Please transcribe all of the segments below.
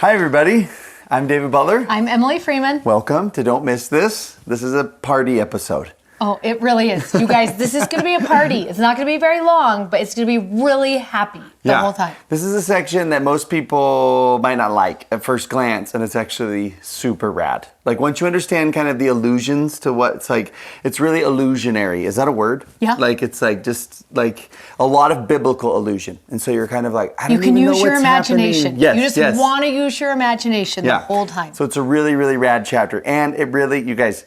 Hi, everybody. I'm David Butler. I'm Emily Freeman. Welcome to Don't Miss This. This is a party episode. Oh, it really is. You guys, this is going to be a party. It's not going to be very long, but it's going to be really happy the whole time. This is a section that most people might not like at first glance, and it's actually super rad. Like, once you understand kind of the allusions to what it's like, it's really illusionary. Is that a word? Yeah. Like, it's like just like a lot of biblical illusion. And so you're kind of like, I don't even know what's happening. You can use your imagination. Yes, you just want to use your imagination the whole time. So it's a really, really rad chapter. And it really, you guys,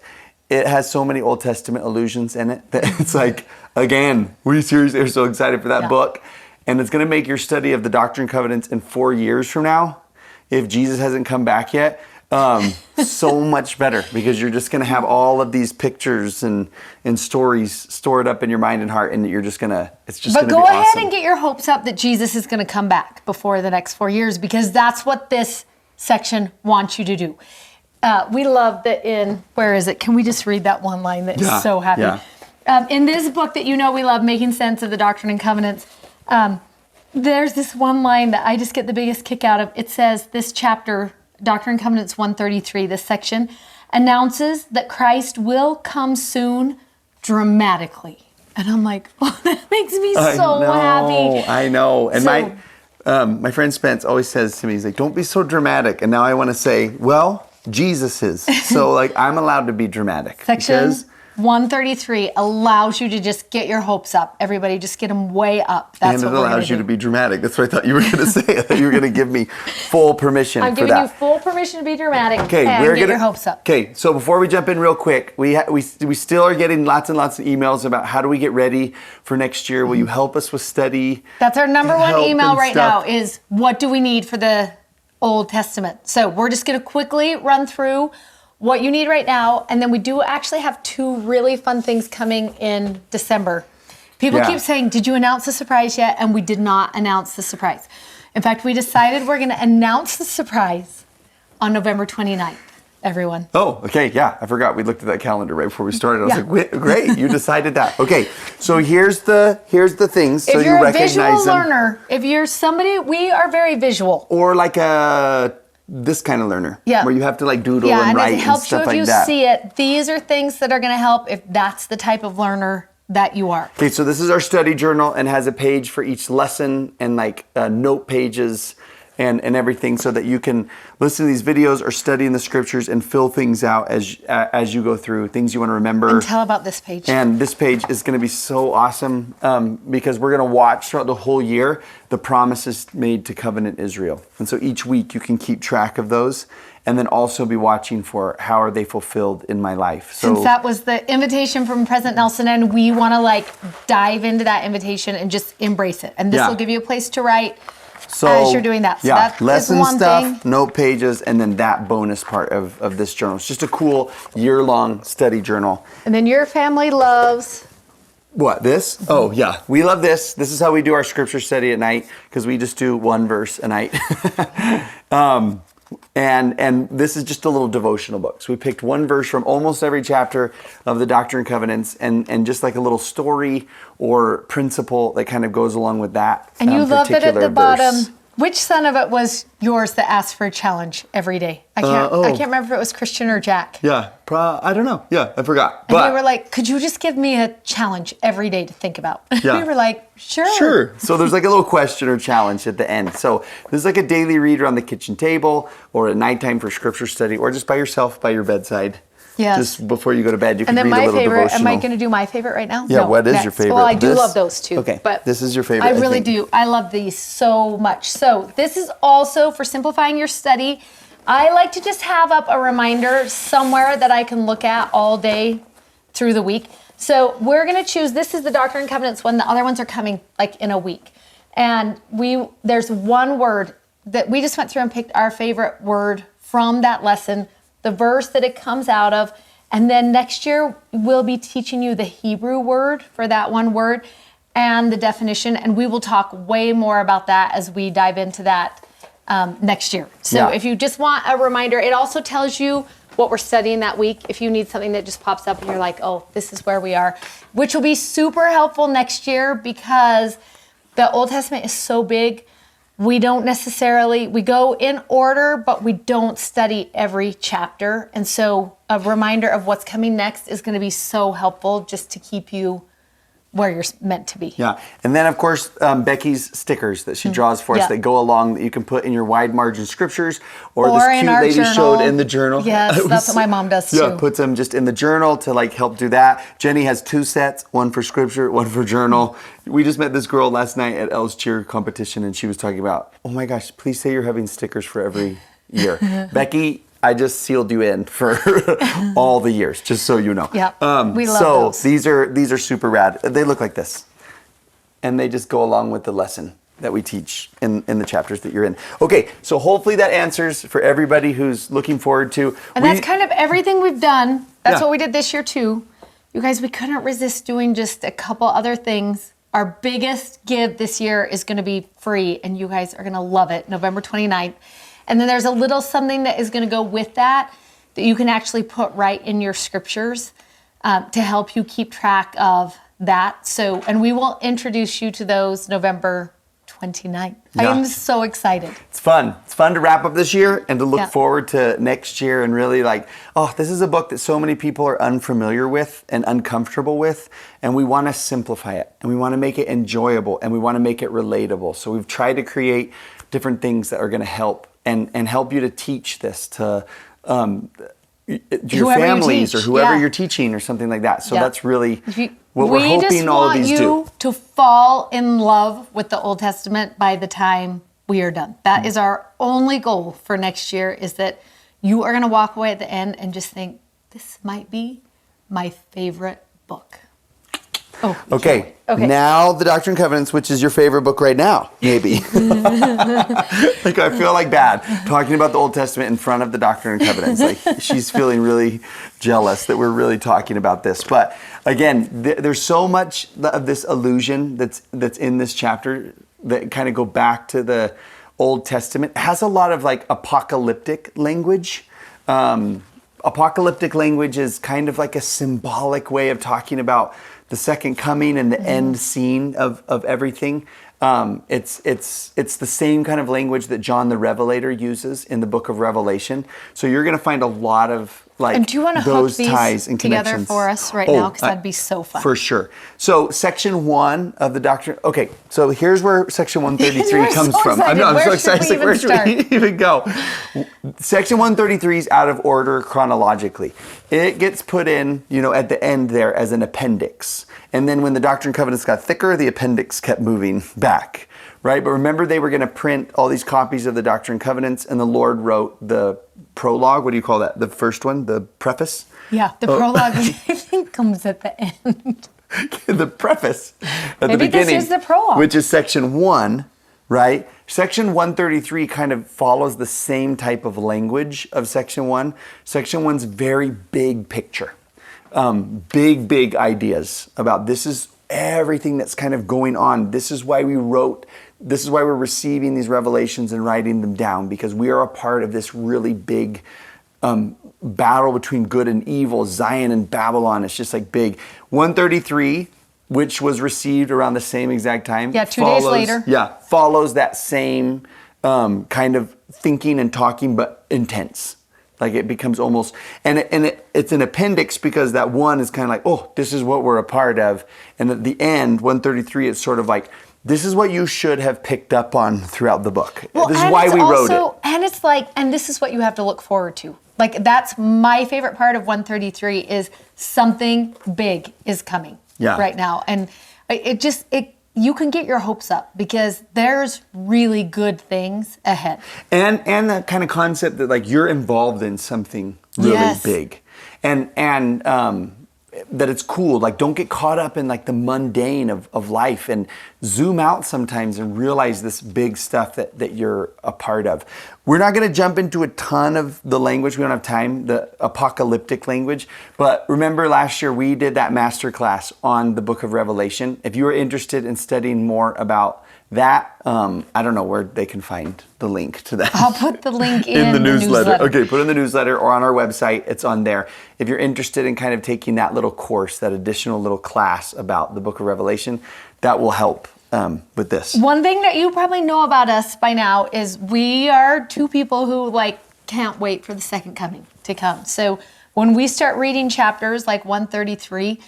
it has so many Old Testament allusions in it that it's like, again, we seriously are so excited for that book. And it's going to make your study of the Doctrine and Covenants in 4 years from now, if Jesus hasn't come back yet, so much better, because you're just going to have all of these pictures and stories stored up in your mind and heart, and you're just going to, it's just going to be awesome. But go ahead and get your hopes up that Jesus is going to come back before the next 4 years, because that's what this section wants you to do. We love that where is it? Can we just read that one line that is so happy? Yeah. In this book that we love, Making Sense of the Doctrine and Covenants, there's this one line that I just get the biggest kick out of. It says, this chapter, Doctrine and Covenants 133, this section, announces that Christ will come soon dramatically. And I'm like, oh, that makes me so happy. I know. And my friend Spence always says to me, he's like, don't be so dramatic. And now I want to say, well, Jesus is. So like, I'm allowed to be dramatic. Section 133 allows you to just get your hopes up. Everybody just get them way up. That's and what it allows you to be dramatic. That's what I thought you were going to say. I thought you were going to give me full permission I'm giving you full permission to be dramatic and get your hopes up. Okay, so before we jump in real quick, we still are getting lots and lots of emails about how do we get ready for next year. Will you help us with study? That's our number one email right now is, what do we need for the Old Testament? So we're just going to quickly run through what you need right now, and then we do actually have 2 really fun things coming in December. People keep saying, did you announce the surprise yet? And we did not announce the surprise. In fact, we decided we're going to announce the surprise on November 29th, everyone. Oh, okay, yeah, I forgot. We looked at that calendar right before we started. I was like, wait, great, you decided that. Okay, so here's the things, so you recognize them. If you're a visual learner, if you're somebody, we are very visual. Or like this kind of learner, where you have to like doodle and write and stuff like that. Yeah, and it helps you if you see it. These are things that are going to help if that's the type of learner that you are. Okay, so this is our study journal and has a page for each lesson and like note pages and everything, so that you can listen to these videos or study in the scriptures and fill things out as you go through, things you want to remember. And tell about this page. And this page is going to be so awesome because we're going to watch throughout the whole year the promises made to covenant Israel. And so each week you can keep track of those and then also be watching for how are they fulfilled in my life. So, since that was the invitation from President Nelson, and we want to like dive into that invitation and just embrace it. And this will give you a place to write as you're doing that. So that lesson is one stuff, thing. note pages, and then that bonus part of this journal. It's just a cool year-long study journal. And then your family loves... What, this? Oh, yeah. We love this. This is how we do our scripture study at night, because we just do one verse a night. And this is just a little devotional book. So we picked one verse from almost every chapter of the Doctrine and Covenants, and just like a little story or principle that kind of goes along with that. And you love that at the verse. bottom. Which son of it was yours that asked for a challenge every day? I can't remember if it was Christian or Jack. Yeah, I don't know. Yeah, I forgot. And they were like, could you just give me a challenge every day to think about? Yeah. We were like, sure. Sure. So there's like a little question or challenge at the end. So there's like a daily read around the kitchen table, or at nighttime for scripture study, or just by yourself by your bedside. Yes. Just before you go to bed, you can read a my little favorite, devotional. am I going to do my favorite right now? Yeah, no, what is next. your favorite? Well, I do love those two. Okay, but this is your favorite. I really do. I love these so much. So this is also for simplifying your study. I like to just have up a reminder somewhere that I can look at all day through the week. So we're going to choose, this is the Doctrine and Covenants one. The other ones are coming like in a week. And there's one word that we just went through and picked our favorite word from that lesson, the verse that it comes out of. And then next year, we'll be teaching you the Hebrew word for that one word and the definition. And we will talk way more about that as we dive into that next year. So if you just want a reminder, it also tells you what we're studying that week. If you need something that just pops up and you're like, oh, this is where we are, which will be super helpful next year because the Old Testament is so big. We don't necessarily, we go in order, but we don't study every chapter. And so a reminder of what's coming next is going to be so helpful just to keep you where you're meant to be. Yeah. And then, of course, Becky's stickers that she draws for us that go along that you can put in your wide margin scriptures or this in cute our lady journal. showed in the journal. Yes, that's what my mom does too. Yeah, puts them just in the journal to like help do that. Jenny has 2 sets, one for scripture, one for journal. We just met this girl last night at Elle's cheer competition and she was talking about, oh my gosh, please say you're having stickers for every year. Becky, I just sealed you in for all the years, just so you know. Yeah, we love so those. these are super rad. They look like this. And they just go along with the lesson that we teach in the chapters that you're in. Okay, so hopefully that answers for everybody who's looking forward to. And that's kind of everything we've done. That's Yeah. what we did this year too. You guys, we couldn't resist doing just a couple other things. Our biggest give this year is going to be free, and you guys are going to love it, November 29th. And then there's a little something that is going to go with that you can actually put right in your scriptures to help you keep track of that. So, and we will introduce you to those November 29th. I Yeah. am so excited. It's fun. It's fun to wrap up this year and to look Yeah. forward to next year and really like, oh, this is a book that so many people are unfamiliar with and uncomfortable with. And we want to simplify it and we want to make it enjoyable and we want to make it relatable. So we've tried to create different things that are going to help and help you to teach this to your Whoever you families or teach, whoever yeah. you're teaching or something like that. So Yeah. that's really what we're we hoping just all of want these you do. to fall in love with the Old Testament by the time we are done. That is our only goal for next year, is that you are going to walk away at the end and just think, this might be my favorite book. Oh, Okay. Okay. Now the Doctrine and Covenants, which is your favorite book right now, maybe. Like I feel like bad talking about the Old Testament in front of the Doctrine and Covenants. Like she's feeling really jealous that we're really talking about this. But again, there's so much of this allusion that's in this chapter that kind of go back to the Old Testament. It has a lot of like apocalyptic language. Apocalyptic language is kind of like a symbolic way of talking about the second coming and the end scene of everything. It's the same kind of language that John the Revelator uses in the book of Revelation. So you're going to find a lot of like And do you want to hook those these ties and together connections for us right now? Because that'd be so fun. For sure. So section 1 of the Doctrine. Okay, so here's where section 133 We're comes so from. excited. I'm Where so should we excited. Where even should we even go? Section 133 is out of order chronologically. It gets put in, at the end there as an appendix. And then when the Doctrine and Covenants got thicker, the appendix kept moving back, right? But remember, they were going to print all these copies of the Doctrine and Covenants, and the Lord wrote the prologue. What do you call that? The first one, the preface? Yeah, the prologue I think comes at the end. The preface at the Maybe this beginning, is the prologue. which is section 1, right? Section 133 kind of follows the same type of language of section 1. Section 1's very big picture. Big ideas about this is everything that's kind of going on. This is why we're receiving these revelations and writing them down, because we are a part of this really big battle between good and evil, Zion and Babylon. It's just like big. 133, which was received around the same exact time. Yeah, 2 days later. Yeah, follows that same kind of thinking and talking, but intense. Like it becomes almost, it's an appendix because that one is kind of like, oh, this is what we're a part of. And at the end, 133, it's sort of like, this is what you should have picked up on throughout the book. This is why we wrote it. And it's like, and this is what you have to look forward to. Like that's my favorite part of 133 is something big is coming right now. And you can get your hopes up because there's really good things ahead. And that kind of concept that like you're involved in something really big. And that it's cool. Like don't get caught up in like the mundane of life and zoom out sometimes and realize this big stuff that you're a part of. We're not going to jump into a ton of the language. We don't have time, the apocalyptic language. But remember last year we did that masterclass on the book of Revelation. If you are interested in studying more about that, I don't know where they can find the link to that. I'll put the link in the newsletter. newsletter. Okay, put it in the newsletter or on our website. It's on there. If you're interested in kind of taking that little course, that additional little class about the book of Revelation, that will help with this. One thing that you probably know about us by now is we are two people who like can't wait for the second coming to come. So when we start reading chapters like 133,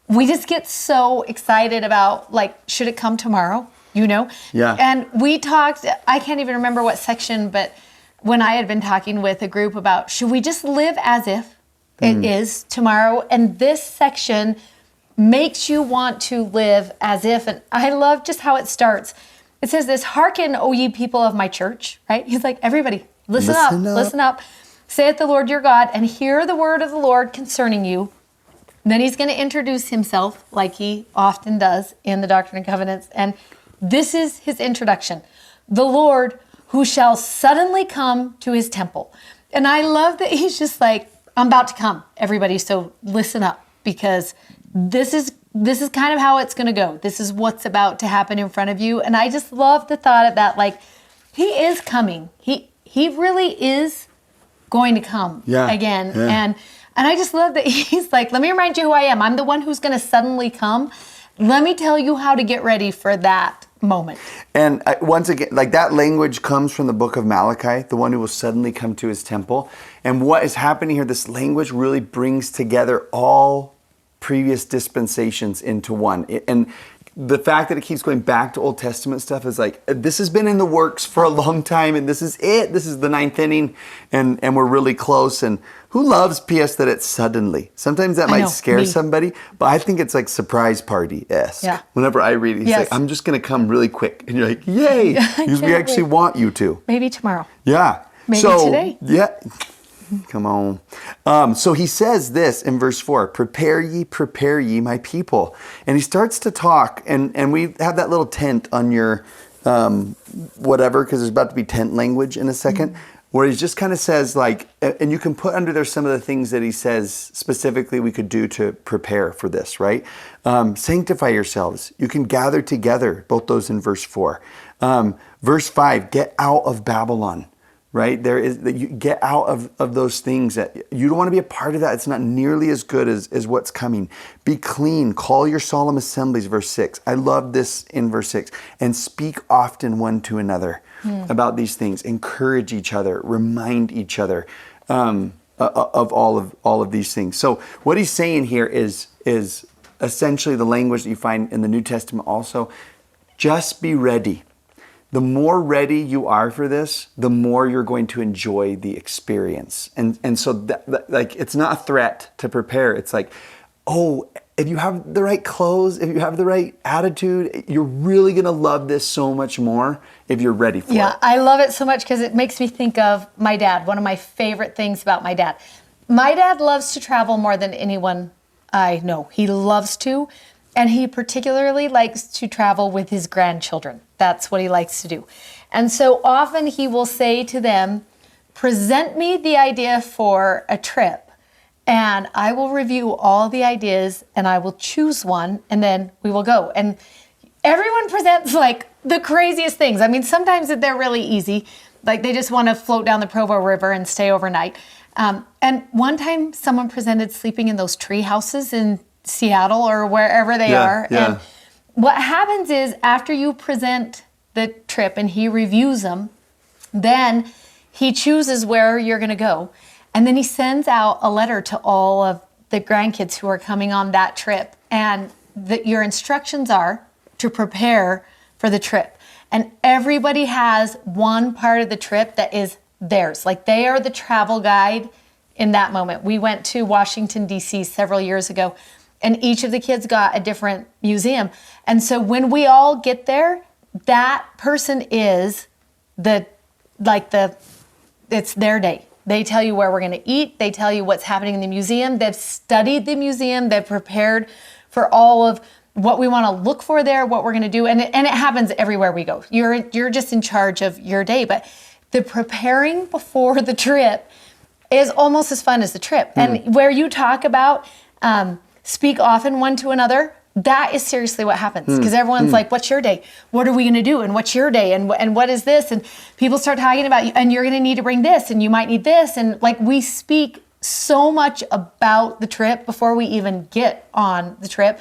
we just get so excited about like, should it come tomorrow? You know? Yeah. And we talked, I can't even remember what section, but when I had been talking with a group about, should we just live as if it is tomorrow? And this section makes you want to live as if. And I love just how it starts. It says this, hearken, O ye people of my church, right? He's like, everybody, listen up. Saith the Lord your God, and hear the word of the Lord concerning you. And then he's going to introduce himself like he often does in the Doctrine and Covenants. And this is his introduction. The Lord who shall suddenly come to his temple. And I love that he's just like, I'm about to come, everybody. So listen up, because this is kind of how it's going to go. This is what's about to happen in front of you. And I just love the thought of that. Like, he is coming. He really is going to come again. Yeah. And I just love that he's like, let me remind you who I am. I'm the one who's going to suddenly come. Let me tell you how to get ready for that moment. And once again, like that language comes from the book of Malachi, the one who will suddenly come to his temple. And what is happening here, this language really brings together all previous dispensations into one. And the fact that it keeps going back to Old Testament stuff is like, this has been in the works for a long time, and this is it. This is the ninth inning, and we're really close. And who loves, P.S., that it's suddenly? Sometimes that might scare somebody, but I think it's like surprise party-esque. Yeah. Whenever I read it, he's like, I'm just going to come really quick. And you're like, yay, because we actually want you to. Maybe tomorrow. Yeah. Maybe today. Yeah. Come on. So he says this in verse 4, prepare ye my people. And he starts to talk, and we have that little tent on your whatever, because there's about to be tent language in a second, where he just kind of says like, and you can put under there some of the things that he says specifically we could do to prepare for this, right? Sanctify yourselves. You can gather together, both those in verse 4. Verse 5, get out of Babylon. Right? There is that you get out of those things that you don't want to be a part of that. It's not nearly as good as what's coming. Be clean. Call your solemn assemblies, verse 6. I love this in verse 6. And speak often one to another about these things. Encourage each other. Remind each other of all of these things. So what he's saying here is essentially the language that you find in the New Testament also. Just be ready. The more ready you are for this, the more you're going to enjoy the experience. And so that, like, it's not a threat to prepare. It's like, oh, if you have the right clothes, if you have the right attitude, you're really going to love this so much more if you're ready for it. Yeah, I love it so much because it makes me think of my dad. One of my favorite things about my dad. My dad loves to travel more than anyone I know. He loves to. And he particularly likes to travel with his grandchildren. That's what he likes to do. And so often he will say to them, present me the idea for a trip, and I will review all the ideas, and I will choose one, and then we will go. And everyone presents like the craziest things. I mean, sometimes they're really easy. Like they just want to float down the Provo River and stay overnight. And one time someone presented sleeping in those tree houses in Seattle or wherever they are. Yeah. And what happens is after you present the trip and he reviews them, then he chooses where you're going to go. And then he sends out a letter to all of the grandkids who are coming on that trip. And your instructions are to prepare for the trip. And everybody has one part of the trip that is theirs. Like they are the travel guide in that moment. We went to Washington, D.C. several years ago. And each of the kids got a different museum. And so when we all get there, that person is it's their day. They tell you where we're going to eat. They tell you what's happening in the museum. They've studied the museum. They've prepared for all of what we want to look for there, what we're going to do. And it happens everywhere we go. You're just in charge of your day. But the preparing before the trip is almost as fun as the trip. And where you talk about speak often one to another, that is seriously what happens. Because everyone's like, what's your day? What are we going to do? And what's your day? And what is this? And people start talking about you, and you're going to need to bring this, and you might need this. And like we speak so much about the trip before we even get on the trip.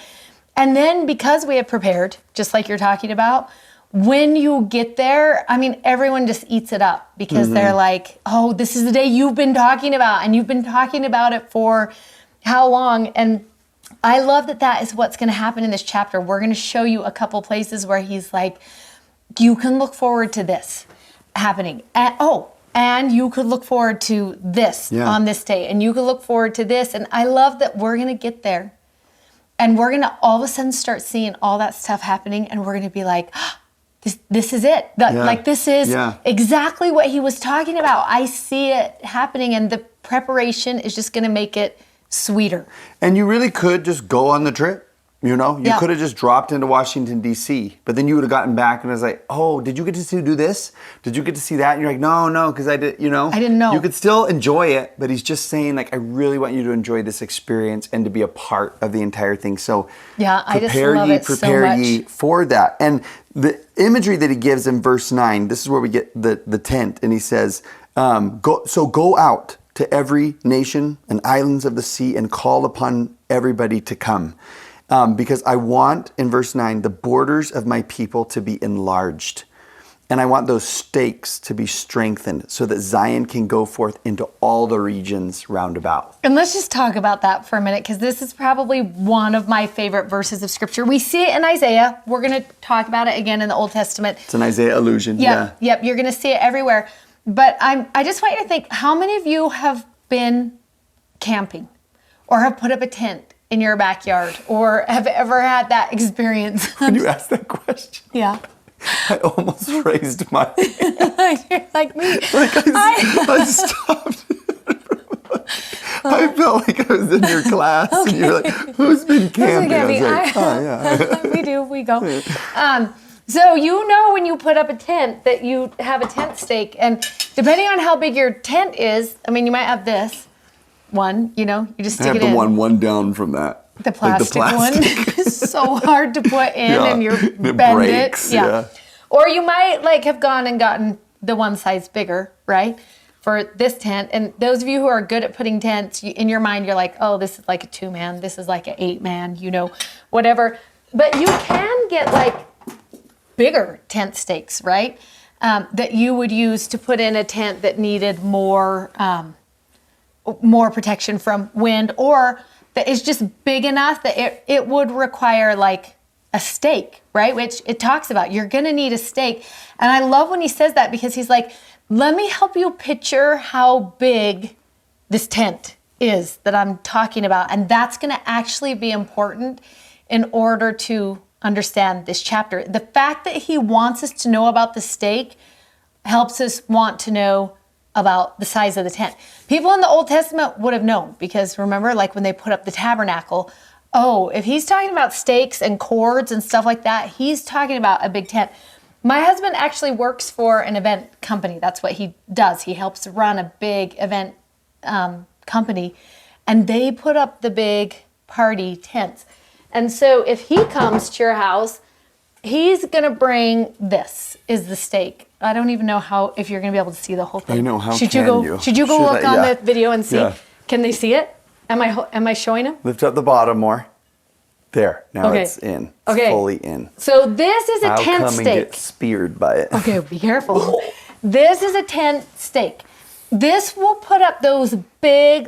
And then because we have prepared, just like you're talking about, when you get there, I mean, everyone just eats it up because they're like, oh, this is the day you've been talking about, and you've been talking about it for how long? And I love that that is what's going to happen in this chapter. We're going to show you a couple places where he's like, you can look forward to this happening. And you could look forward to this on this day. And you could look forward to this. And I love that we're going to get there. And we're going to all of a sudden start seeing all that stuff happening. And we're going to be like, this is it. Like, this is exactly what he was talking about. I see it happening. And the preparation is just going to make it sweeter. And you really could just go on the trip. You know, you could have just dropped into Washington, D.C., but then you would have gotten back and it was like, oh, did you get to do this? Did you get to see that? And you're like, no, because I didn't know. You could still enjoy it, but he's just saying, like, I really want you to enjoy this experience and to be a part of the entire thing. So I just love it so much. Prepare ye for that. And the imagery that he gives in verse 9, this is where we get the tent. And he says, go out to every nation and islands of the sea and call upon everybody to come. Because I want, in verse 9, the borders of my people to be enlarged. And I want those stakes to be strengthened so that Zion can go forth into all the regions round about. And let's just talk about that for a minute, because this is probably one of my favorite verses of Scripture. We see it in Isaiah. We're going to talk about it again in the Old Testament. It's an Isaiah allusion. Yep, you're going to see it everywhere. But I just want you to think, how many of you have been camping or have put up a tent in your backyard, or have ever had that experience? When you asked that question, I almost raised my hand. You're like me. Like I stopped. I felt like I was in your class, and you're like, "Who's been camping?" I was like, "Oh yeah, we go." So you know when you put up a tent that you have a tent stake, and depending on how big your tent is, I mean, you might have this one, you just stick it in. I have the one down from that. The plastic one is so hard to put in, and you're bend breaks, it. Or you might have gone and gotten the one size bigger, right? For this tent. And those of you who are good at putting tents, in your mind, you're like, oh, this is like a 2-man. This is like an 8-man, whatever. But you can get bigger tent stakes, right? That you would use to put in a tent that needed more protection from wind, or that is just big enough that it would require a stake, right? Which it talks about. You're going to need a stake. And I love when he says that, because he's like, let me help you picture how big this tent is that I'm talking about. And that's going to actually be important in order to understand this chapter. The fact that he wants us to know about the stake helps us want to know about the size of the tent. People in the Old Testament would have known, because remember, when they put up the tabernacle, if he's talking about stakes and cords and stuff like that, he's talking about a big tent. My husband actually works for an event company. That's what he does. He helps run a big event company, and they put up the big party tents. And so if he comes to your house, he's going to bring this is the stake. I don't even know if you're going to be able to see the whole thing. I know. Should you go look on the video and see? Yeah. Can they see it? Am I showing them? Lift up the bottom more. There. Now it's in. It's fully in. So this is a tent stake. I'll come and get speared by it. Okay, be careful. This is a tent stake. This will put up those big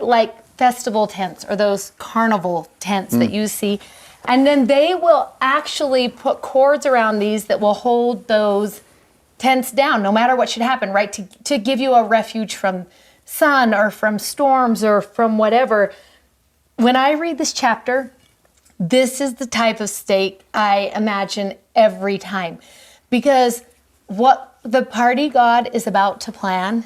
festival tents, or those carnival tents that you see. And then they will actually put cords around these that will hold those tents down, no matter what should happen, right? To give you a refuge from sun or from storms or from whatever. When I read this chapter, this is the type of stake I imagine every time. Because what the party God is about to plan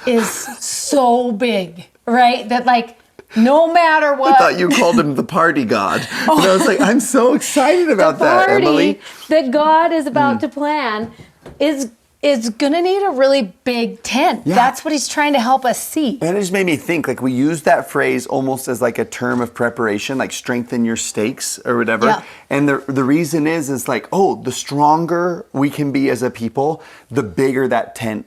is so big, right? That no matter what. I thought you called him the party God. And I was like, I'm so excited about that, Emily. That God is about to plan is going to need a really big tent. Yeah. That's what he's trying to help us see. And it just made me think, we use that phrase almost as a term of preparation, strengthen your stakes or whatever. Yeah. And the reason is the stronger we can be as a people, the bigger that tent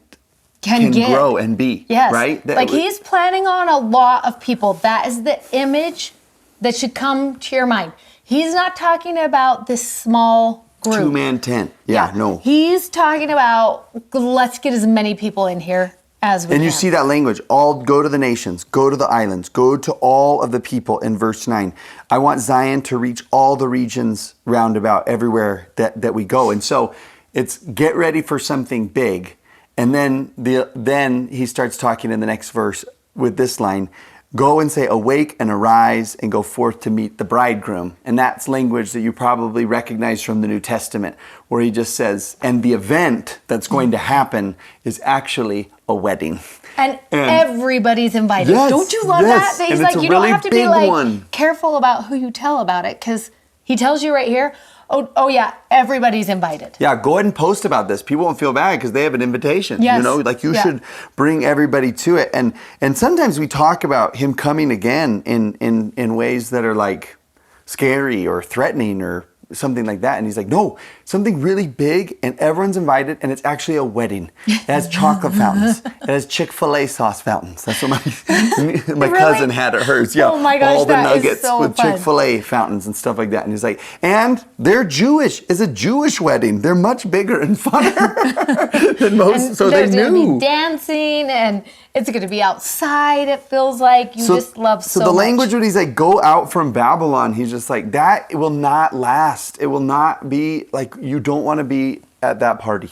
can grow and be. Yes. Right? He's planning on a lot of people. That is the image that should come to your mind. He's not talking about this small group. 2-man tent. Yeah, no. He's talking about, let's get as many people in here as we can. And you see that language, all go to the nations, go to the islands, go to all of the people in verse 9. I want Zion to reach all the regions round about everywhere that we go. And so it's get ready for something big. And then he starts talking in the next verse with this line, go and say, awake and arise and go forth to meet the bridegroom. And that's language that you probably recognize from the New Testament, where he just says, and the event that's going to happen is actually a wedding. And everybody's invited. Yes, Don't you love yes. that? He's And like, it's a you don't really have to be big like one. careful about who you tell about it, because he tells you right here, oh yeah, everybody's invited. Yeah, go ahead and post about this. People won't feel bad because they have an invitation. Yes. You know, like you should bring everybody to it. And sometimes we talk about him coming again in ways that are like scary or threatening or something like that. And he's like, no, something really big and everyone's invited and it's actually a wedding. It has chocolate fountains. It has Chick-fil-A sauce fountains. That's what my cousin had at hers. Yeah, oh my gosh, all the that is nuggets so with fun. Chick-fil-A fountains and stuff like that. And he's like, and they're Jewish. It's a Jewish wedding. They're much bigger and funner than most. And so they there's going to knew. be dancing, and it's going to be outside. It feels like you just love so the much. language when he's like, go out from Babylon, he's just like, that will not last. It will not be like, you don't want to be at that party.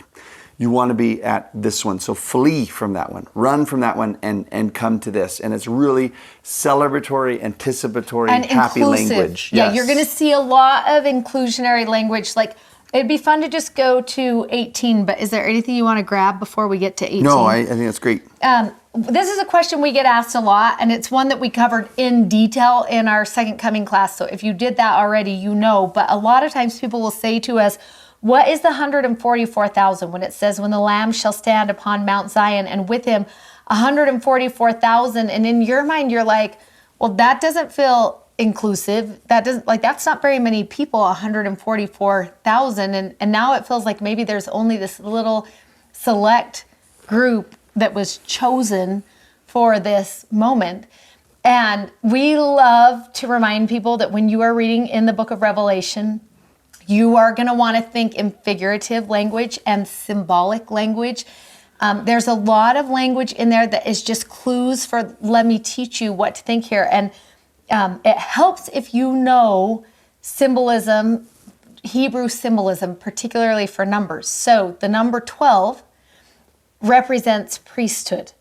You want to be at this one. So flee from that one, run from that one, and come to this. And it's really celebratory, anticipatory, and happy inclusive. language. Yeah, Yes. you're going to see a lot of inclusionary language. Like, it'd be fun to just go to 18, but is there anything you want to grab before we get to 18? No, I think that's great. This is a question we get asked a lot, and it's one that we covered in detail in our Second Coming class. So if you did that already, you know. But a lot of times people will say to us, what is the 144,000 when it says, when the Lamb shall stand upon Mount Zion and with him 144,000? And in your mind, you're like, well, that doesn't feel inclusive. That doesn't, like, that's not very many people, 144,000. And now it feels like maybe there's only this little select group that was chosen for this moment. And we love to remind people that when you are reading in the book of Revelation, you are going to want to think in figurative language and symbolic language. There's a lot of language in there that is just clues for, let me teach you what to think here. And it helps if you know symbolism, Hebrew symbolism, particularly for numbers. So the number 12 represents priesthood.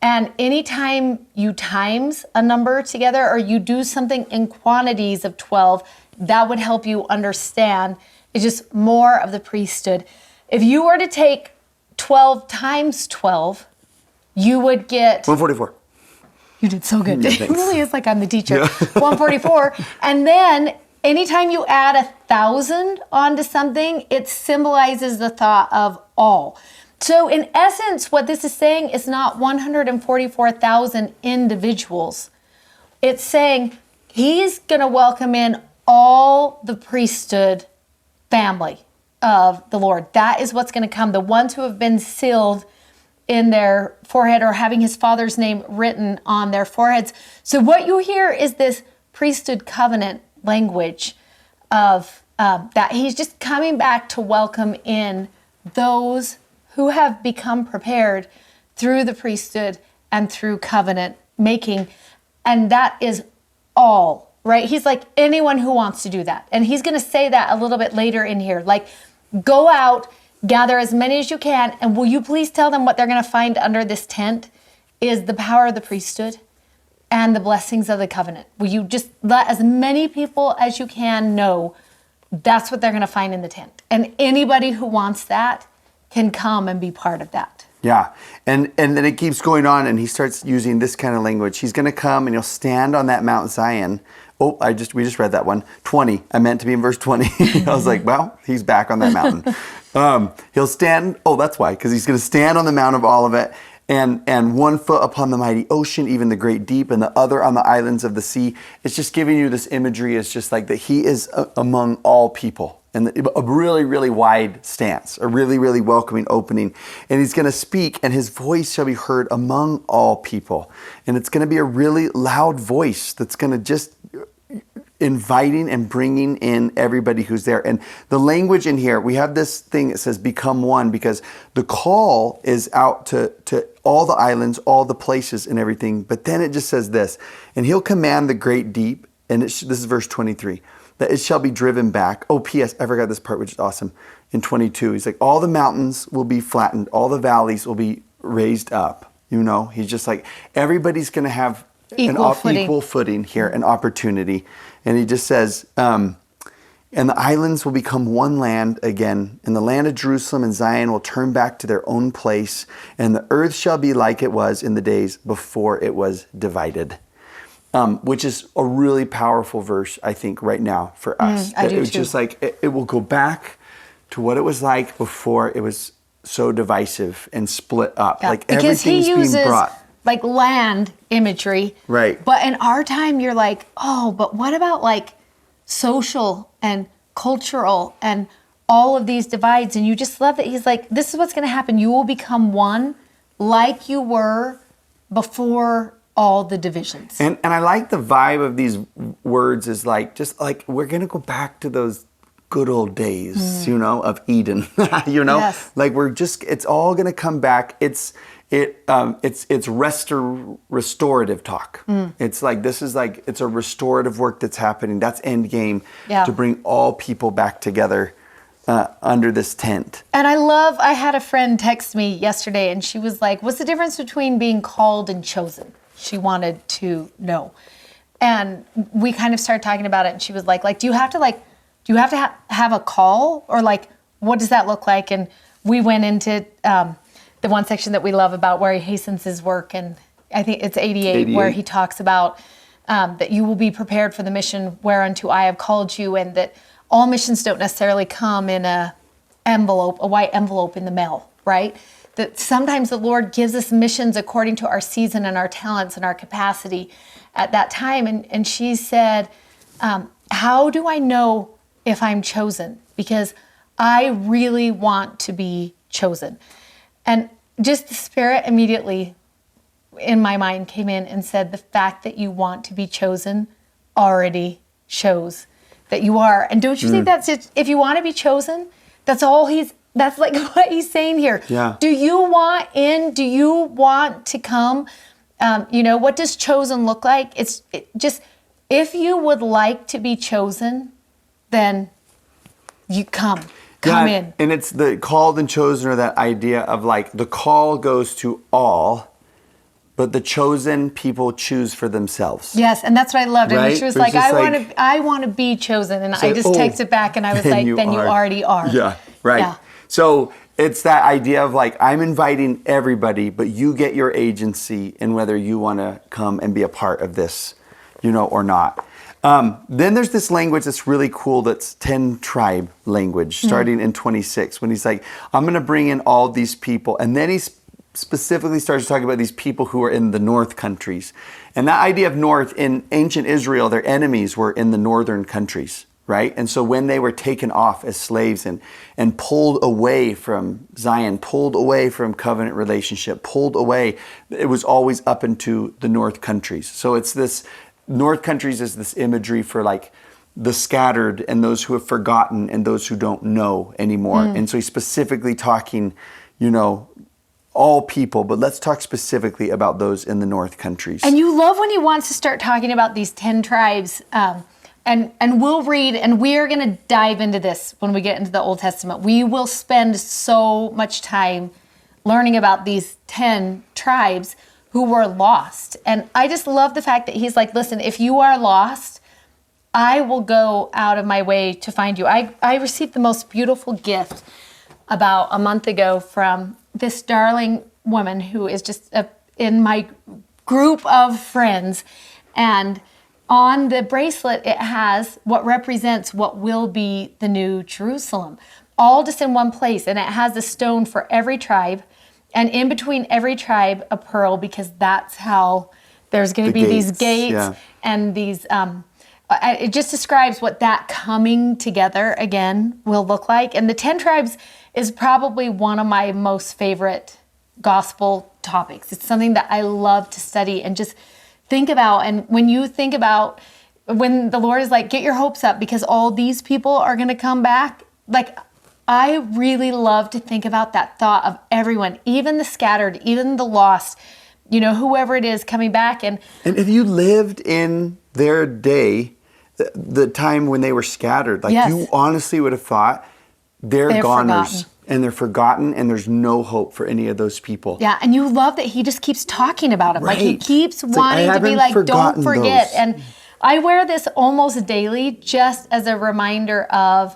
And anytime you times a number together or you do something in quantities of 12, that would help you understand it's just more of the priesthood. If you were to take 12 times 12, you would get... 144. You did so good. Yeah, It thanks. really is like I'm the teacher. 144. And then anytime you add 1,000 onto something, it symbolizes the thought of all. So in essence, what this is saying is not 144,000 individuals. It's saying he's going to welcome in all the priesthood family of the Lord. That is what's going to come. The ones who have been sealed in their forehead or having his Father's name written on their foreheads. So what you hear is this priesthood covenant language of that he's just coming back to welcome in those who have become prepared through the priesthood and through covenant making. And that is all, right? He's like, anyone who wants to do that. And he's going to say that a little bit later in here. Like, go out, gather as many as you can, and will you please tell them what they're going to find under this tent is the power of the priesthood and the blessings of the covenant. Will you just let as many people as you can know that's what they're going to find in the tent? And anybody who wants that can come and be part of that. Yeah, and then it keeps going on, and he starts using this kind of language. He's going to come, and he'll stand on that Mount Zion. Oh, we just read that one. 20. I meant to be in verse 20. I was like, well, he's back on that mountain. He'll stand. Oh, that's why, because he's going to stand on the Mount of Olivet, and 1 foot upon the mighty ocean, even the great deep, and the other on the islands of the sea. It's just giving you this imagery. It's just like that he is among all people. And a really, really wide stance, a really, really welcoming opening. And he's going to speak, and his voice shall be heard among all people. And it's going to be a really loud voice that's going to just inviting and bringing in everybody who's there. And the language in here, we have this thing that says become one, because the call is out to all the islands, all the places and everything. But then it just says this, and he'll command the great deep, and this is verse 23, that it shall be driven back. Oh, P.S., I forgot this part, which is awesome. In 22, he's like, all the mountains will be flattened, all the valleys will be raised up. He's just like, everybody's going to have equal footing here, an opportunity. And he just says, and the islands will become one land again, and the land of Jerusalem and Zion will turn back to their own place, and the earth shall be like it was in the days before it was divided. Which is a really powerful verse, I think, right now for us. I do it's too. just like, it will go back to what it was like before it was so divisive and split up. Yeah. Like because he everything's being uses brought. like land imagery. Right. But in our time, you're like, oh, but what about like social and cultural and all of these divides? And you just love that he's like, this is what's going to happen. You will become one like you were before all the divisions. And I like the vibe of these words is like, just like, we're going to go back to those good old days, of Eden, Yes. like it's all going to come back. It's restorative talk. It's like, it's a restorative work that's happening. That's end game to bring all people back together under this tent. And I had a friend text me yesterday and she was like, what's the difference between being called and chosen? She wanted to know. And we kind of started talking about it and she was like, do you have to have a call, or like, what does that look like? And we went into the one section that we love about where he hastens his work. And I think it's 88. Where he talks about that you will be prepared for the mission whereunto I have called you, and that all missions don't necessarily come in a white envelope in the mail, right? That sometimes the Lord gives us missions according to our season and our talents and our capacity at that time. And she said, how do I know if I'm chosen? Because I really want to be chosen. And just the Spirit immediately in my mind came in and said, the fact that you want to be chosen already shows that you are. And don't you think that's it? If you want to be chosen, that's like what he's saying here. Yeah. Do you want in? Do you want to come? What does chosen look like? If you would like to be chosen, then you come in. And it's the called and chosen, or that idea of like the call goes to all, but the chosen people choose for themselves. Yes, and that's what I loved. Right? And she was There's like, I want to be chosen. And so, I just texted back and I was like, then you already are. Yeah, right. Yeah. So it's that idea of like, I'm inviting everybody, but you get your agency in whether you want to come and be a part of this, or not. Then there's this language that's really cool, that's 10 tribe language, starting in 26, when he's like, I'm going to bring in all these people. And then he specifically starts talking about these people who are in the north countries. And that idea of north, in ancient Israel, their enemies were in the northern countries, right? And so when they were taken off as slaves and pulled away from Zion, pulled away from covenant relationship, pulled away, it was always up into the north countries. So it's this, north countries is this imagery for like the scattered and those who have forgotten and those who don't know anymore. And so he's specifically talking, all people, but let's talk specifically about those in the north countries. And you love when he wants to start talking about these 10 tribes. And we'll read, and we are going to dive into this when we get into the Old Testament. We will spend so much time learning about these 10 tribes who were lost. And I just love the fact that he's like, listen, if you are lost, I will go out of my way to find you. I received the most beautiful gift about a month ago from this darling woman who is just in my group of friends. And on the bracelet, it has what represents what will be the new Jerusalem, all just in one place. And it has a stone for every tribe, and in between every tribe, a pearl, because that's how there's going to be these gates and these, it just describes what that coming together again will look like. And the 10 tribes is probably one of my most favorite gospel topics. It's something that I love to study and just think about. And when you think about when the Lord is like, get your hopes up because all these people are going to come back. Like, I really love to think about that thought of everyone, even the scattered, even the lost, whoever it is coming back. And if you lived in their day, the time when they were scattered, like you honestly would have thought they're goners. Forgotten. And they're forgotten, and there's no hope for any of those people. Yeah, and you love that he just keeps talking about them. Right. Like, he keeps wanting to be like, don't forget. Those. And I wear this almost daily just as a reminder of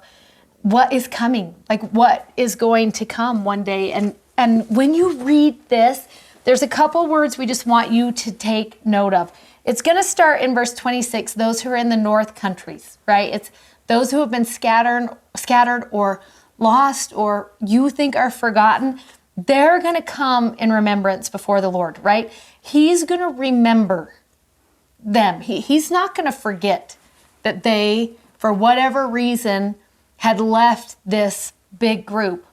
what is coming, like what is going to come one day. And when you read this, there's a couple words we just want you to take note of. It's going to start in verse 26, those who are in the north countries, right? It's those who have been scattered or lost or you think are forgotten. They're going to come in remembrance before the Lord, right? He's going to remember them. He's not going to forget that they, for whatever reason, had left this big group.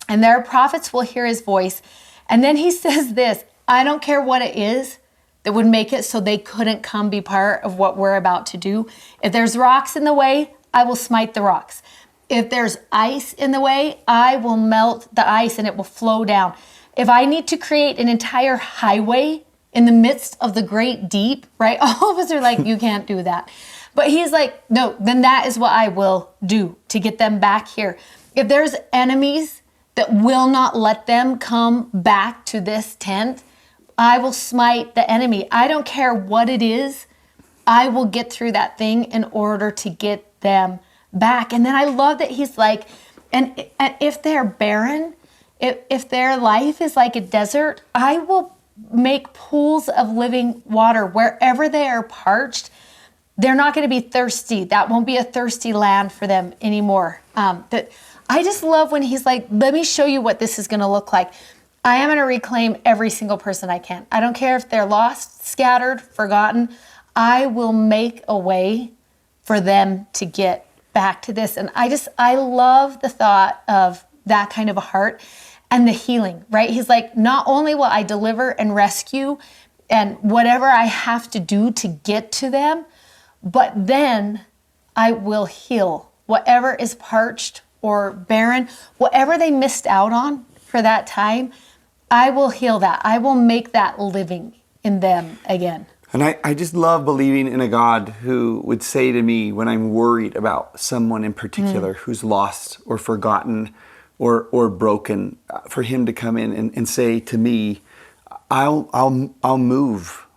And their prophets will hear his voice. And then he says this, I don't care what it is that would make it so they couldn't come be part of what we're about to do. If there's rocks in the way, I will smite the rocks. If there's ice in the way, I will melt the ice and it will flow down. If I need to create an entire highway in the midst of the great deep, right? All of us are like, you can't do that. But he's like, no, then that is what I will do to get them back here. If there's enemies that will not let them come back to this tent, I will smite the enemy. I don't care what it is. I will get through that thing in order to get them back. And then I love that he's like, and if they're barren, if their life is like a desert, I will make pools of living water wherever they are parched. They're not going to be thirsty. That won't be a thirsty land for them anymore. That I just love when he's like, let me show you what this is going to look like. I am going to reclaim every single person I can. I don't care if they're lost, scattered, forgotten. I will make a way for them to get back to this. And I love the thought of that kind of a heart and the healing, right? He's like, not only will I deliver and rescue and whatever I have to do to get to them, but then I will heal whatever is parched or barren, whatever they missed out on for that time. I will heal that. I will make that living in them again. And I just love believing in a God who would say to me when I'm worried about someone in particular who's lost or forgotten or broken, for him to come in and say to me, I'll move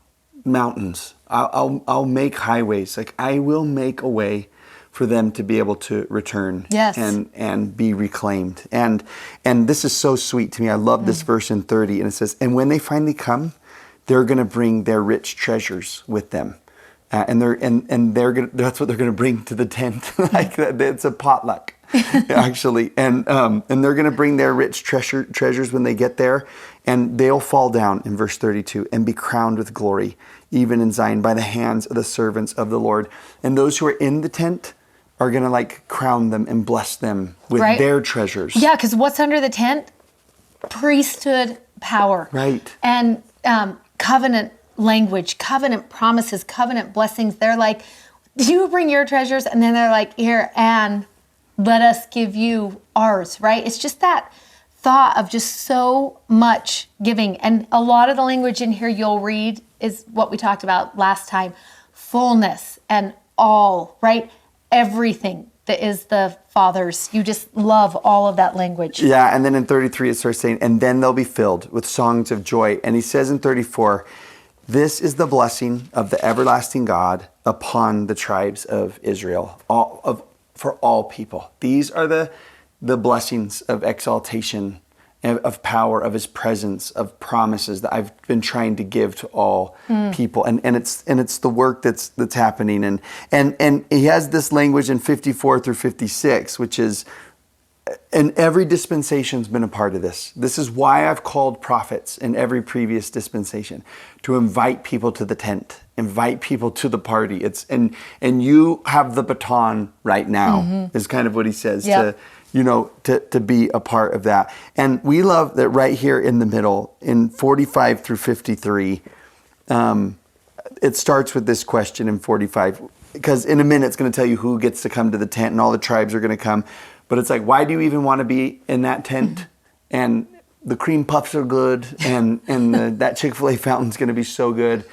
mountains. I'll make highways. Like, I will make a way for them to be able to return and be reclaimed. And this is so sweet to me. I love this verse in 30, and it says, and when they finally come, they're going to bring their rich treasures with them, and that's what they're going to bring to the tent. Like, it's a potluck, actually. And they're going to bring their rich treasures when they get there, and they'll fall down in verse 32 and be crowned with glory, even in Zion, by the hands of the servants of the Lord. And those who are in the tent are going to like crown them and bless them with their treasures. Yeah, because what's under the tent? Priesthood power. Right. And covenant language, covenant promises, covenant blessings. They're like, do you bring your treasures? And then they're like, here, and let us give you ours, right? It's just that thought of just so much giving. And a lot of the language in here you'll read is what we talked about last time. Fullness and all, right? Everything that is the Father's. You just love all of that language. Yeah, and then in 33 it starts saying, and then they'll be filled with songs of joy. And he says in 34, this is the blessing of the everlasting God upon the tribes of Israel, for all people. These are the blessings of exaltation, of power, of his presence, of promises that I've been trying to give to all people. And it's the work that's happening. And he has this language in 54 through 56, which is, and every dispensation's been a part of this. This is why I've called prophets in every previous dispensation, to invite people to the tent, invite people to the party. And you have the baton right now, is kind of what he says, to be a part of that. And we love that right here in the middle, in 45 through 53, it starts with this question in 45. because in a minute it's going to tell you who gets to come to the tent and all the tribes are going to come. But it's like, why do you even want to be in that tent? And the cream puffs are good, and that Chick-fil-A fountain's going to be so good.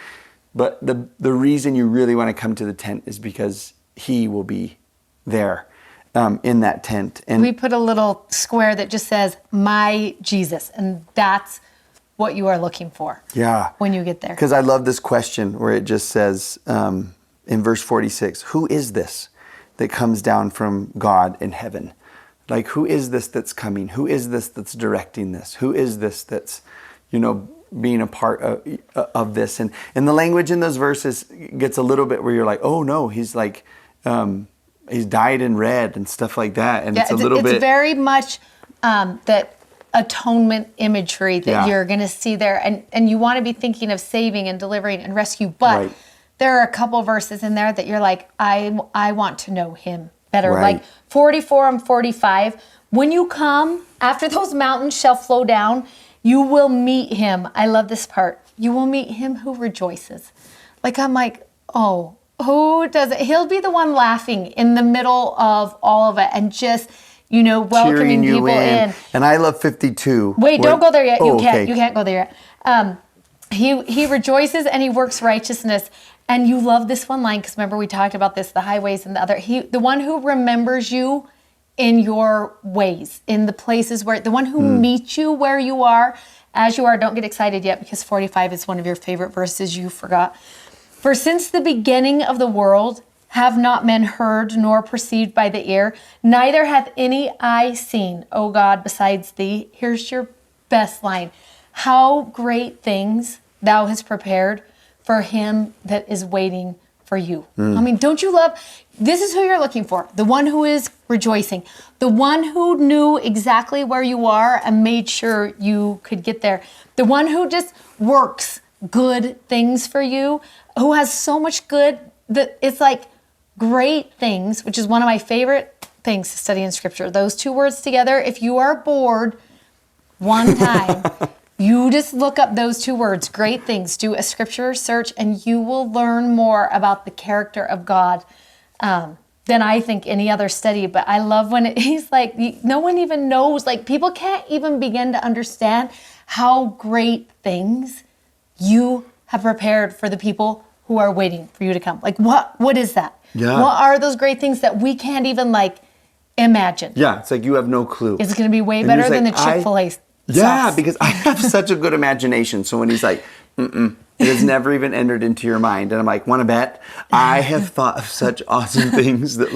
But the reason you really want to come to the tent is because he will be there in that tent. And we put a little square that just says, my Jesus. And that's what you are looking for when you get there. Because I love this question where it just says in verse 46, who is this that comes down from God in heaven? Like, who is this that's coming? Who is this that's directing this? Who is this that's, being a part of this? And the language in those verses gets a little bit where you're like, oh no, he's like, he's dyed in red and stuff like that. And it's very much that atonement imagery that you're going to see there. And you want to be thinking of saving and delivering and rescue. But there are a couple verses in there that you're like, I want to know him better. Right. Like 44 and 45. When you come, after those mountains shall flow down, you will meet him. I love this part. You will meet him who rejoices. Like, I'm like, oh, who does it? He'll be the one laughing in the middle of all of it and just, welcoming people in. And I love 52. Wait, don't go there yet. You can't. Okay. You can't go there yet. He rejoices and he works righteousness. And you love this one line because remember we talked about this, the highways and the other. The one who remembers you in your ways, in the places where, the one who meets you where you are, as you are. Don't get excited yet because 45 is one of your favorite verses you forgot. For since the beginning of the world have not men heard nor perceived by the ear, neither hath any eye seen, O God, besides thee. Here's your best line. How great things thou hast prepared for him that is waiting for you. I mean, don't you love, this is who you're looking for. The one who is rejoicing. The one who knew exactly where you are and made sure you could get there. The one who just works good things for you, who has so much good that it's like great things, which is one of my favorite things to study in scripture. Those two words together, if you are bored one time, you just look up those two words, great things, do a scripture search, and you will learn more about the character of God than I think any other study. But I love when he's like, no one even knows, like people can't even begin to understand how great things you have prepared for the people who are waiting for you to come. Like what is that? Yeah. What are those great things that we can't even imagine? Yeah, it's like you have no clue. It's going to be way better than the Chick-fil-A Yeah, because I have such a good imagination. So when he's like, it has never even entered into your mind. And I'm like, want to bet? I have thought of such awesome things that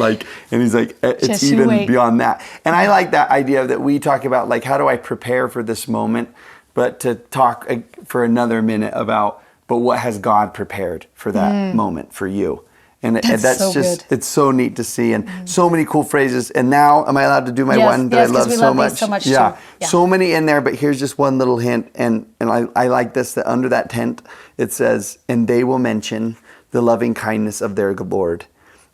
and he's like, it's Just even beyond that. And I like that idea that we talk about, how do I prepare for this moment? But to talk for another minute about, but what has God prepared for that moment for you? And that's so just, good. it's so neat to see, and so many cool phrases. And now, am I allowed to do my one that I love so much? So much yeah. too. Yeah, so many in there, but here's just one little hint. And I like this, that under that tent, it says, and they will mention the loving kindness of their Lord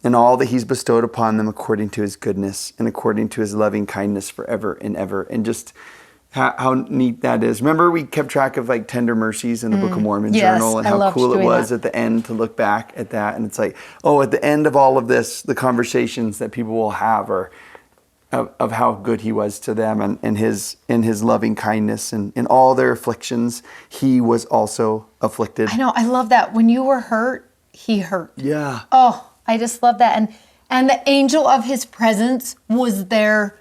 and all that he's bestowed upon them according to his goodness and according to his loving kindness forever and ever. And just how neat that is. Remember we kept track of tender mercies in the Book of Mormon journal, and how cool it was at the end to look back at that. And it's like, at the end of all of this, the conversations that people will have are of how good he was to them, and his loving kindness, and in all their afflictions, he was also afflicted. I know. I love that. When you were hurt, he hurt. Yeah. Oh, I just love that. And the angel of his presence was there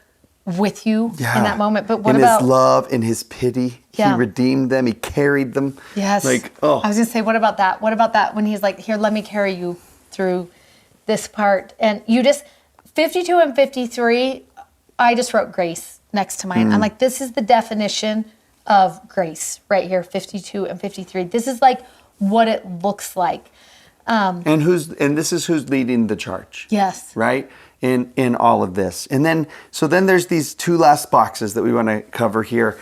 with you in that moment. But what about his love and his pity? He redeemed them. He carried them. Yes. I was going to say, what about that? What about that when he's like, here, let me carry you through this part? And you just, 52 and 53, I just wrote grace next to mine. I'm like, this is the definition of grace right here, 52 and 53. This is what it looks like. And this is who's leading the charge. Yes. Right? In all of this. And then there's these two last boxes that we want to cover here.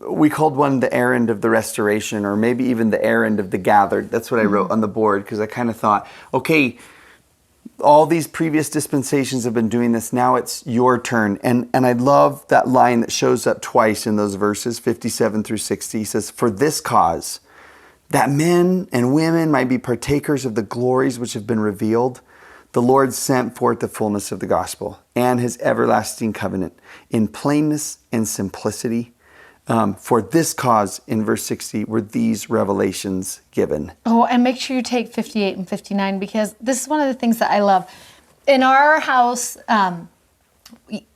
We called one the errand of the restoration, or maybe even the errand of the gathered. That's what I wrote on the board, because I kind of thought, okay, all these previous dispensations have been doing this. Now it's your turn. And I love that line that shows up twice in those verses, 57 through 60. He says, for this cause, that men and women might be partakers of the glories which have been revealed. the Lord sent forth the fullness of the gospel and his everlasting covenant in plainness and simplicity. For this cause, in verse 60, were these revelations given. Oh, and make sure you take 58 and 59, because this is one of the things that I love. In our house,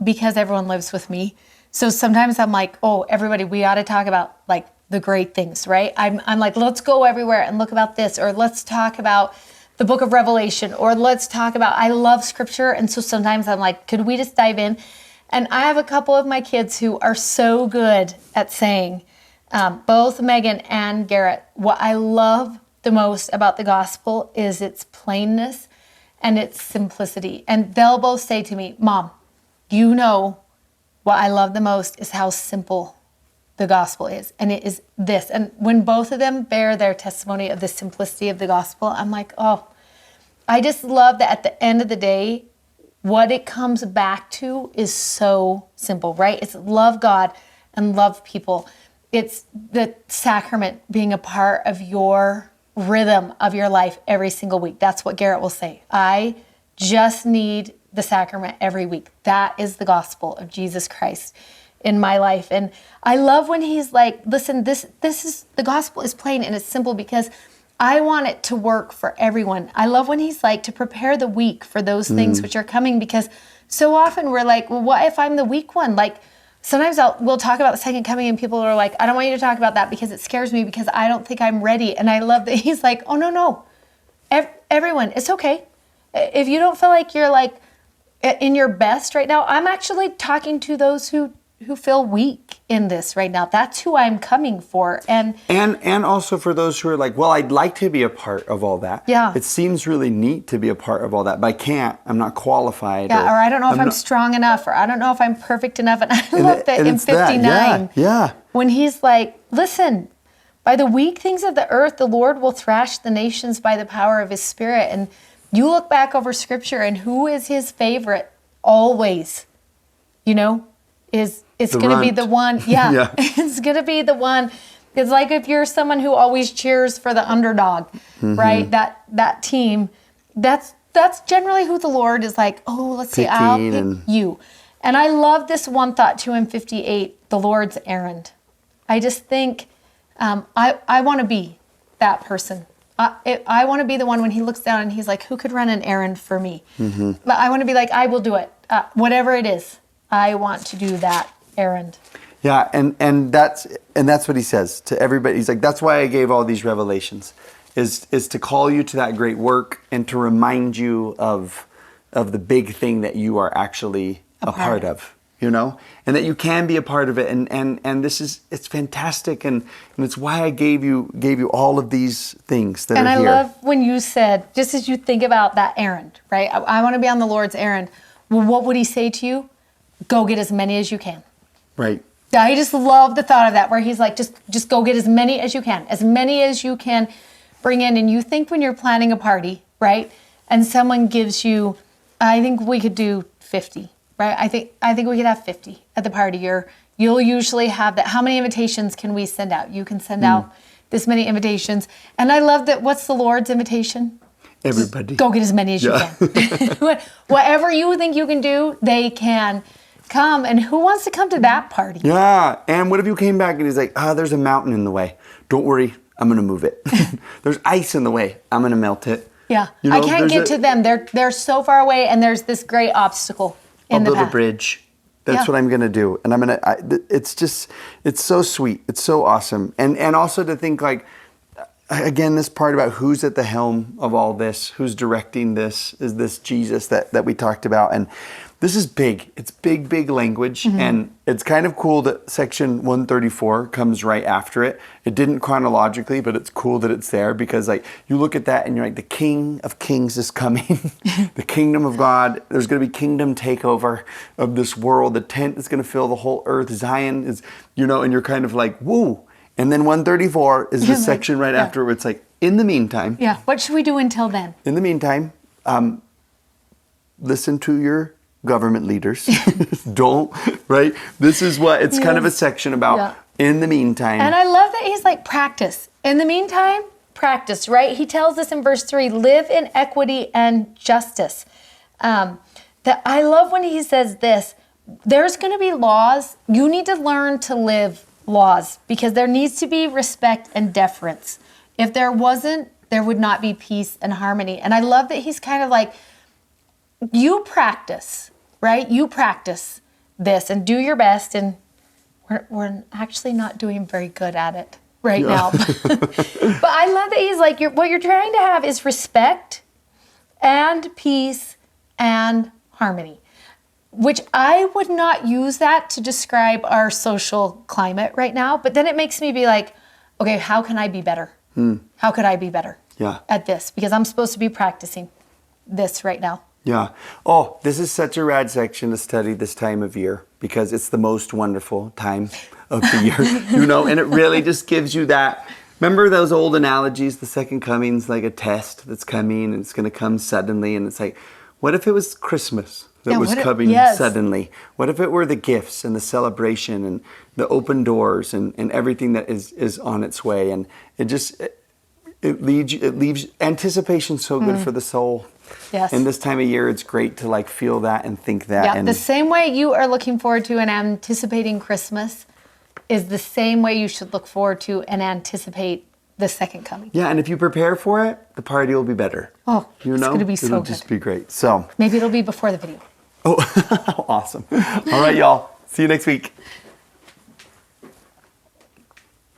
because everyone lives with me, so sometimes I'm like, oh, everybody, we ought to talk about like the great things, right? I'm like, let's go everywhere and look about this, or let's talk about the book of Revelation, or let's talk about, I love scripture. And so sometimes I'm like, could we just dive in? And I have a couple of my kids who are so good at saying, both Megan and Garrett, what I love the most about the gospel is its plainness and its simplicity. And they'll both say to me, Mom, you know what I love the most is how simple the gospel is. And it is this. And when both of them bear their testimony of the simplicity of the gospel, I'm like, oh, I just love that at the end of the day, what it comes back to is so simple, right? It's love God and love people. It's the sacrament being a part of your rhythm of your life every single week. That's what Garrett will say. I just need the sacrament every week. That is the gospel of Jesus Christ in my life. And I love when he's like, listen, this is, the gospel is plain and it's simple because I want it to work for everyone. I love when he's like, to prepare the weak for those things which are coming, because so often we're like, well, what if I'm the weak one? Like sometimes we'll talk about the second coming and people are like, I don't want you to talk about that because it scares me because I don't think I'm ready. And I love that he's like, oh, no. Everyone, it's okay. If you don't feel like you're like in your best right now, I'm actually talking to those who feel weak in this right now. That's who I'm coming for. And also for those who are like, well, I'd like to be a part of all that. Yeah. It seems really neat to be a part of all that, but I can't. I'm not qualified. Yeah, or I don't know if I'm strong enough, or I don't know if I'm perfect enough. And I love that in 59, yeah. when he's like, listen, by the weak things of the earth, the Lord will thrash the nations by the power of his Spirit. And you look back over Scripture, and who is his favorite always, it's going to be the one. Yeah. It's going to be the one. It's like if you're someone who always cheers for the underdog, right? That team, that's generally who the Lord is like, oh, let's see, I'll pick you. And I love this one thought too in 58, the Lord's errand. I just think I want to be that person. I want to be the one when he looks down and he's like, who could run an errand for me? But I want to be like, I will do it. Whatever it is, I want to do that errand. Yeah, and that's what he says to everybody. He's like, that's why I gave all these revelations, is to call you to that great work and to remind you of the big thing that you are actually a part of, and that you can be a part of it. And this is, it's fantastic. And it's why I gave you all of these things that are here. And I love when you said, just as you think about that errand, right? I want to be on the Lord's errand. Well, what would he say to you? Go get as many as you can. Right. I just love the thought of that, where he's like, just go get as many as you can bring in. And you think when you're planning a party, right? And someone gives you, I think we could do 50, right? I think we could have 50 at the party. You'll usually have that. How many invitations can we send out? You can send out this many invitations. And I love that. What's the Lord's invitation? Everybody. Go get as many as you can. Whatever you think you can do, they can come. And who wants to come to that party? Yeah. And what if you came back and he's like, there's a mountain in the way. Don't worry, I'm going to move it. There's ice in the way. I'm going to melt it. Yeah. I can't get to them. They're so far away, and there's this great obstacle in the path. I'll build a bridge. That's what I'm going to do. And it's so sweet. It's so awesome. And also to think like, again, this part about who's at the helm of all this, who's directing this, is this Jesus that we talked about. And this is big. It's big language. And it's kind of cool that section 134 comes right after it. It didn't chronologically, but it's cool that it's there, because like you look at that and you're like, the King of Kings is coming. The kingdom of God. There's going to be kingdom takeover of this world. The tent is going to fill the whole earth. Zion is, and you're kind of like, woo. And then 134 is the section right after where it's like, in the meantime. Yeah. What should we do until then? In the meantime, listen to your government leaders. Don't, right? This is what, it's kind of a section about in the meantime. And I love that he's like, practice. In the meantime, practice, right? He tells us in verse 3, live in equity and justice. That I love when he says this, there's going to be laws. You need to learn to live laws because there needs to be respect and deference. If there wasn't, there would not be peace and harmony. And I love that he's kind of like, you practice, right? You practice this and do your best. And we're actually not doing very good at it right now. But I love that he's like, what you're trying to have is respect and peace and harmony, which I would not use that to describe our social climate right now. But then it makes me be like, okay, how can I be better? How could I be better at this? Because I'm supposed to be practicing this right now. Yeah. Oh, this is such a rad section to study this time of year because it's the most wonderful time of the year, you know, and it really just gives you that. Remember those old analogies? The second coming's like a test that's coming and it's going to come suddenly. And it's like, what if it was Christmas that was coming suddenly? What if it were the gifts and the celebration and the open doors and everything that is on its way? And it just, it leaves anticipation so good for the soul. Yes. And this time of year, it's great to like feel that and think that. Yeah, and the same way you are looking forward to and anticipating Christmas is the same way you should look forward to and anticipate the second coming. Yeah, and if you prepare for it, the party will be better. Oh, you know? It's going to be so It'll good. just be great. So maybe it'll be before the video. Oh, awesome. All right, y'all. See you next week.